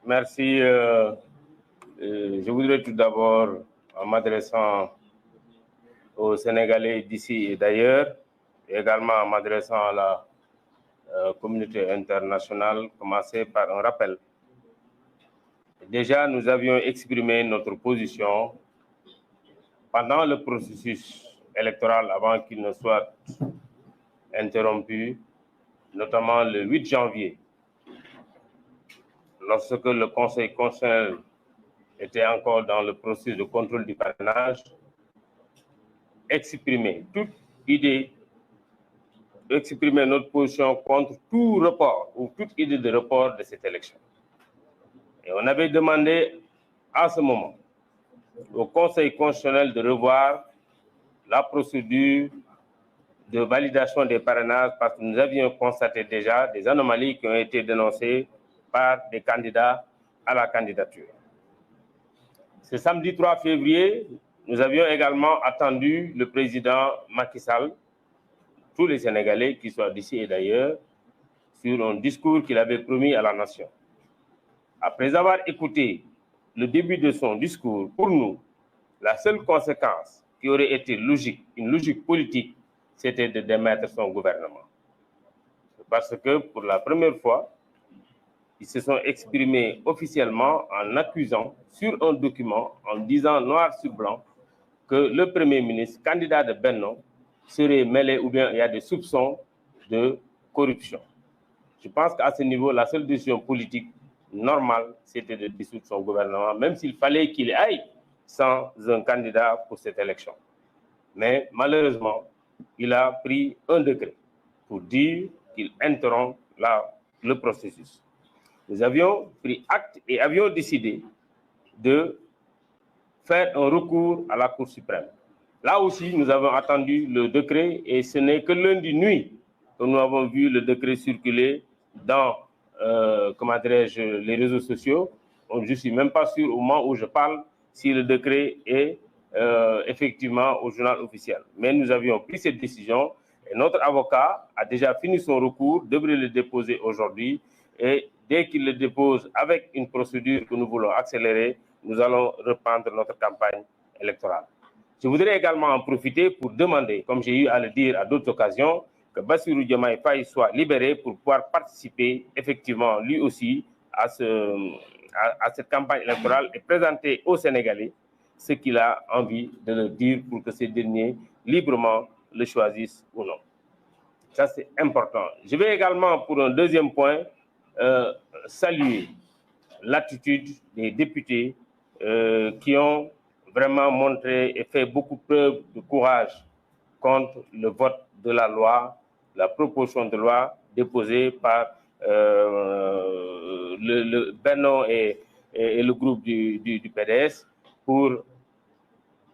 Merci. Je voudrais tout d'abord, en m'adressant aux Sénégalais d'ici et d'ailleurs, et également en m'adressant à la communauté internationale, commencer par un rappel. Déjà, nous avions exprimé notre position pendant le processus électoral avant qu'il ne soit interrompu, notamment le 8 janvier, lorsque le Conseil constitutionnel était encore dans le processus de contrôle du parrainage, exprimer toute idée, exprimer notre position contre tout report ou toute idée de report de cette élection. Et on avait demandé à ce moment au Conseil constitutionnel de revoir la procédure de validation des parrainages parce que nous avions constaté déjà des anomalies qui ont été dénoncées par des candidats à la candidature. Ce samedi 3 février, nous avions également attendu le président Macky Sall, tous les Sénégalais, qui soient d'ici et d'ailleurs, sur un discours qu'il avait promis à la nation. Après avoir écouté le début de son discours, pour nous, la seule conséquence qui aurait été logique, une logique politique, c'était de démettre son gouvernement. Parce que pour la première fois, ils se sont exprimés officiellement en accusant sur un document, en disant noir sur blanc, que le Premier ministre, candidat de Benno, serait mêlé ou bien il y a des soupçons de corruption. Je pense qu'à ce niveau, la seule décision politique normale, c'était de dissoudre son gouvernement, même s'il fallait qu'il aille sans un candidat pour cette élection. Mais malheureusement, il a pris un décret pour dire qu'il interrompt le processus. Nous avions pris acte et avions décidé de faire un recours à la Cour suprême. Là aussi, nous avons attendu le décret et ce n'est que lundi nuit que nous avons vu le décret circuler dans les réseaux sociaux. Je ne suis même pas sûr au moment où je parle si le décret est effectivement au journal officiel. Mais nous avions pris cette décision et notre avocat a déjà fini son recours, devrait le déposer aujourd'hui et dès qu'il le dépose avec une procédure que nous voulons accélérer, nous allons reprendre notre campagne électorale. Je voudrais également en profiter pour demander, comme j'ai eu à le dire à d'autres occasions, que Bassirou Diomaye Faye soit libéré pour pouvoir participer effectivement lui aussi à cette campagne électorale et présenter aux Sénégalais ce qu'il a envie de leur dire pour que ces derniers librement le choisissent ou non. Ça, c'est important. Je vais également, pour un deuxième point, saluer l'attitude des députés qui ont vraiment montré et fait beaucoup preuve de courage contre le vote de la loi, la proposition de loi déposée par le Benno et le groupe du PDS pour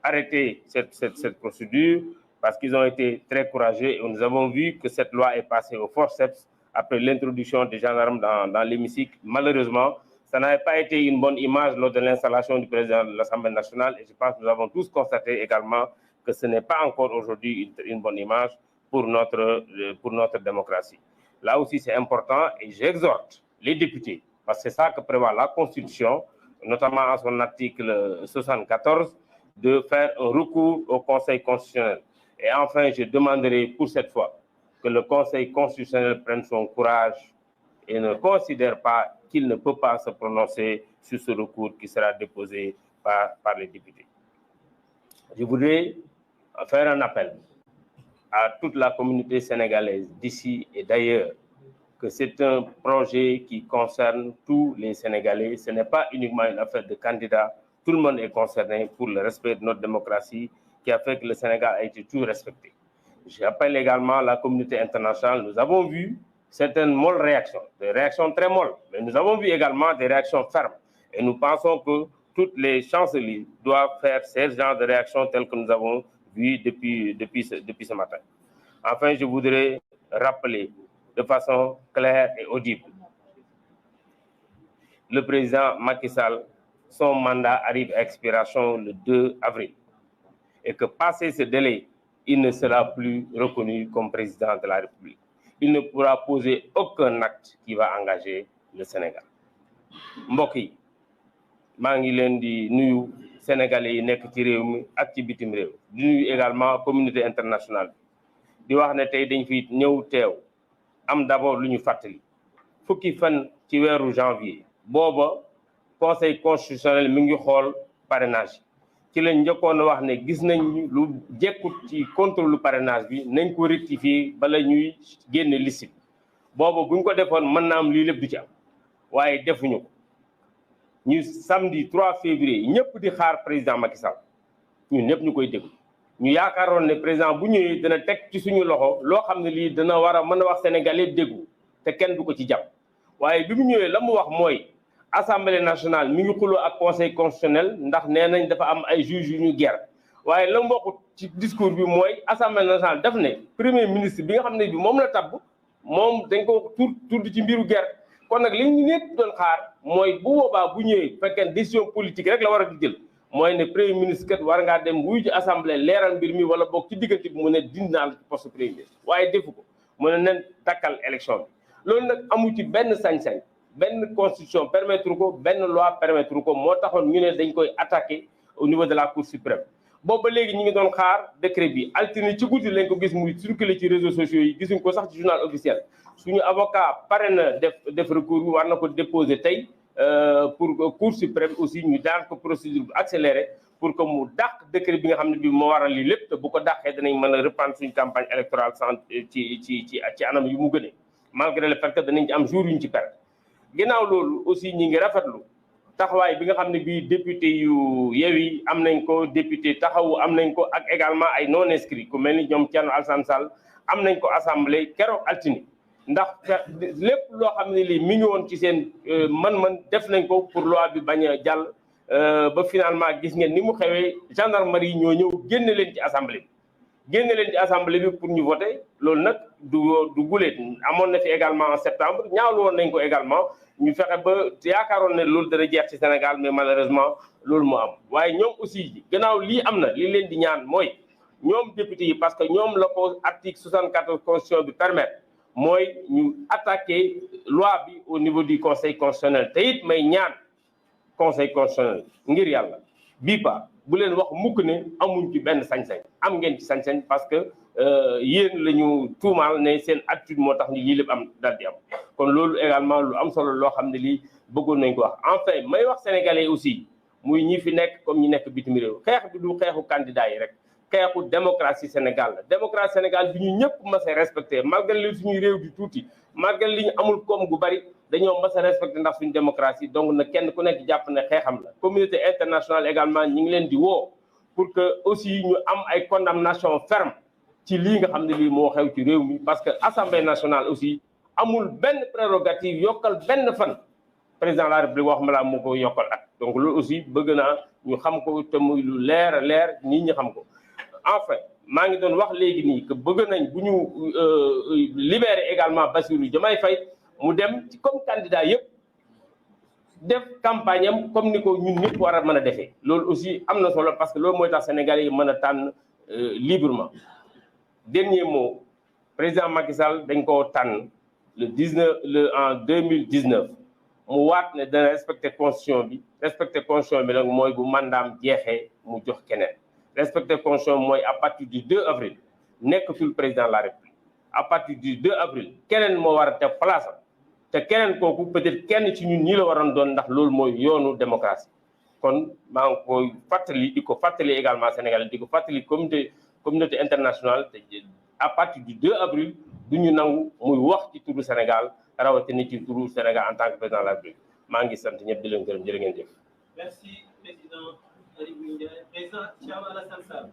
arrêter cette procédure parce qu'ils ont été très courageux et nous avons vu que cette loi est passée au forceps après l'introduction des gendarmes dans l'hémicycle. Malheureusement, ça n'avait pas été une bonne image lors de l'installation du président de l'Assemblée nationale et je pense que nous avons tous constaté également que ce n'est pas encore aujourd'hui une bonne image pour notre démocratie. Là aussi, c'est important et j'exhorte les députés, parce que c'est ça que prévoit la Constitution, notamment à son article 74, de faire un recours au Conseil constitutionnel. Et enfin, je demanderai pour cette fois que le Conseil constitutionnel prenne son courage et ne considère pas qu'il ne peut pas se prononcer sur ce recours qui sera déposé par les députés. Je voudrais faire un appel à toute la communauté sénégalaise d'ici et d'ailleurs que c'est un projet qui concerne tous les Sénégalais. Ce n'est pas uniquement une affaire de candidats. Tout le monde est concerné pour le respect de notre démocratie qui a fait que le Sénégal a été tout respecté. J'appelle également la communauté internationale. Nous avons vu certaines molles réactions, des réactions très molles, mais nous avons vu également des réactions fermes. Et nous pensons que toutes les chanceliers doivent faire ce genre de réactions telles que nous avons vu depuis ce matin. Enfin, je voudrais rappeler de façon claire et audible. Le président Macky Sall, son mandat arrive à expiration le 2 avril. Et que passé ce délai, il ne sera plus reconnu comme président de la République. Il ne pourra poser aucun acte qui va engager le Sénégal. mbokk yi maa ngi leen di nuyu sénégalais yi nekk ci réew mi ak ci bitim réew di nuyu également communauté internationale bi di wax ne tey dañ fi ñëw teew am d'abord lu ñu fàttali fukki fan ci weeru janvier booba conseil constitutionnel mi ngi xool parrainage ci lañ njëkkoon a wax ne gis nañ lu jekkut ci contrôle parrainage bi nañ ko rectifier bala ñuy génne liste bi booba buñ ko defoon mën na am lii lépp du ci am waaye defuñu ko ñu samedi 3 février ñëpp di xaar président Macky Sall ñun ñëpp ñu koy déglu ñu yaakaaroon ne président bu ñëwee dana teg ci suñu loxo loo xam ne lii dana war a mën a wax sénégalais déggu te kenn du ko ci jàpp waaye bi mu ñëwee la mu wax mooy assemblée nationale mi ngi xuloo ak conseil constitutionnel ndax nee nañ dafa am ay juges yu ñu ger waaye la mu waxut ci discours bi mooy assemblée nationale daf ne premier ministre bi nga xam ne bi moom la tabb moom dañ ko tudd ci mbiru ger kon nag li ñu ñëpp doon xaar mooy bu boobaa bu ñëwee fekkee décision politique rek la war a di jël mooy ne premier ministre kat war ngaa dem wuyu ji assemblée leeral mbir mi wala boog ci diggante bi mu ne dindi naa la ci poste premier ministre waaye defu ko mu ne nen takkal élection bi loolu nag amu ci benn sañ-sañ benn constitution permettre ko benn loi permettre ko moo taxoon ñu ne dañ koy attaquer au niveau de la cour suprême boobu ba léegi ñu ngi doon xaar décret bi altine ci guddi lañ ko gis muy circuler ci réseaux sociaux yi gisuñ ko sax ci journal officiel suñu avocat pare na def recours bi war na ko déposer tey pour cour suprême aussi ñu daan ko procédure bu accélérée pour que mu dàq décret bi nga xam ne bi moo waral lii lépp te bu ko dàqee danañ mën a reprendre suñu campagne électorale sans ci anam yu mu gënee malgré le fait que danañ ci am jour yu ñu ci perte ginnaaw loolu aussi ñi ngi rafetlu taxawaay bi nga xam ne bii député yu Yewwi am nañ ko député Taxawu am nañ ko ak également ay non inscrits ku mel ni ñoom Thierno Alassane Sall am nañ ko assemblée keroog altine ndax lépp loo xam ne lii mi ngi woon ci seen man-man def nañ ko pour loi bi bañ a jàll ba finalement gis ngeen ni mu xewee gendarmerie yi ñoo ñëw génne leen ci assemblée bi pour ñu voter loolu nag du guleet amoon na fi également en septembre ñaawlu woon nañ ko également ñu fexe ba yaakaaroon ne loolu dana jeex ci Sénégal mais malheureusement loolu moo am waaye ñoom aussi gannaaw lii am na li leen di ñaan mooy ñoom député yi parce que ñoom la ko article 74 constitution bi permettre mooy ñu attaquer loi bi au niveau du conseil constitutionnel te it may ñaan conseil constitutionnel ngir yàlla bii pa bu leen wax mukk ne amuñ ci benn sañ-sañ am ngeen ci sañ-sañ parce que yéen la ñu tuumaal ne seen attitude moo tax ni lii lépp am daal di am kon loolu également lu am solo loo xam ne lii bëggoon nañ ko wax enfin may wax sénégalais aussi muy ñi fi nekk comme ñi nekk bitim réew xeex bi du xeexu candidat yi rek xeexu démocratie Sénégal la démocratie Sénégal bi ñu ñëpp mas a respecté malgré li suñuy réew di tuuti malgré li ñu amul koom gu bari dañoo mas a respecté ndax suñu démocratie donc na kenn ku nekk jàpp ne xeexam la communauté internationale également ñi ngi leen di woo pour que aussi ñu am ay condamnation ferme ci lii nga xam ne lii moo xew ci réew mi parce que assemblée nationale aussi amul benn prérogative yokkal benn fan président de la république wax ma laa moo ko yokkal at donc loolu aussi bëgg naa ñu xam ko te muy lu leer a leer nit ñi xam ko enfin maa ngi doon wax léegi nii que bëgg nañ bu ñu libérer également Bassirou Diomaye Faye mu dem ci comme candidat yëpp def campagne am comme ni ko ñun ñëpp war a mën a defee loolu aussi am na solo parce que loolu mooy tax Sénégalais yi mën a tànn librement dernier mot président Macky Sall dañ koo tànn en 2019 mu waat ne dana respecter constitution bi nag mooy bu mandaam jeexee mu jox keneen respecter constitution mooy à partir du 2 avril nekkatul président de la République à partir du 2 avril keneen moo war a def place am te keneen kooku peut-être kenn ci ñun ñii la waroon doon ndax loolu mooy yoonu démocratie kon maa ngi koy fàttali di ko fàttali également Sénégal di ko fàttali communauté internationale te à partir du 2 avril du ñu nangu muy wax ci turu Sénégal rawatina ci turu Sénégal en tant que président de la République maa ngi sant ñëpp di leen gërëm jërë ngeen jëf. Merci président Aliou Ndiaye président Thierno Alassane Sall.